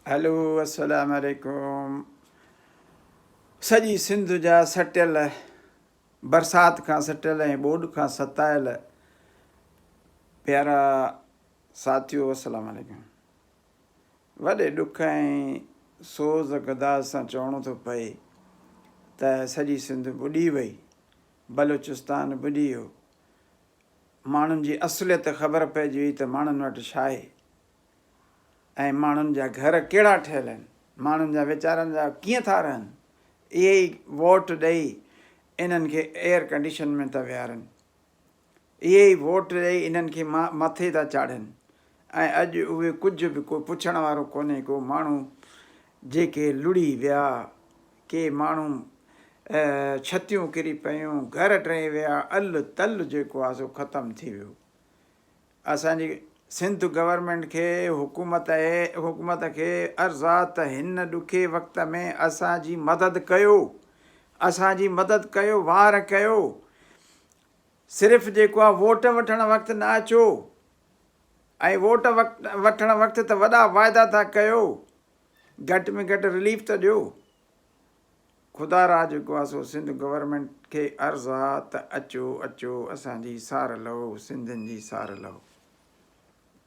Hello अस्सलाम वालेकुम। सॼी सिंध जा सटियल बरसाति खां सटियल ऐं ॿोॾ खां सतायल प्यारा साथियो, अस्सलाम वालेकुम। वॾे ॾुख ऐं सोज़ गदाज़ सां चवणो थो पए त सॼी सिंध ॿुॾी वई, बलूचिस्तान ॿुॾी वियो। माण्हुनि जी असुलियत ख़बर पइजी वई त माण्हुनि वटि छा आहे ऐं माण्हुनि जा घर कहिड़ा ठहियल आहिनि, माण्हुनि जा वीचारनि जा कीअं था रहनि। इहे ई वोट ॾेई इन्हनि खे एयर कंडीशन में था विहारनि, इहे ई वोट ॾेई इन्हनि खे मथे था चाढ़नि। ऐं अॼु उहे कुझु बि को पुछण वारो कोन्हे। को माण्हू जेके लुड़ी विया, के माण्हू छतियूं किरी पियूं, घर टही विया, अल तल जेको आहे सो ख़तमु थी वियो। असांजी सिंध गवर्नमेंट खे हुकूमत खे अर्ज़ु आहे त हिन ॾुखे वक़्त में असांजी मदद कयो, असांजी मदद कयो, वार कयो। सिर्फ़ु जेको आहे वोट वठणु वक़्तु न अचो, ऐं वोट वठणु वक़्तु त वॾा वाइदा था कयो, घटि में घटि रिलीफ त ॾियो। ख़ुदा रा जेको आहे सो सिंध गवर्नमेंट खे अर्ज़ु आहे त अचो अचो, असांजी सार लहो, सिंधियुनि जी सार लहो।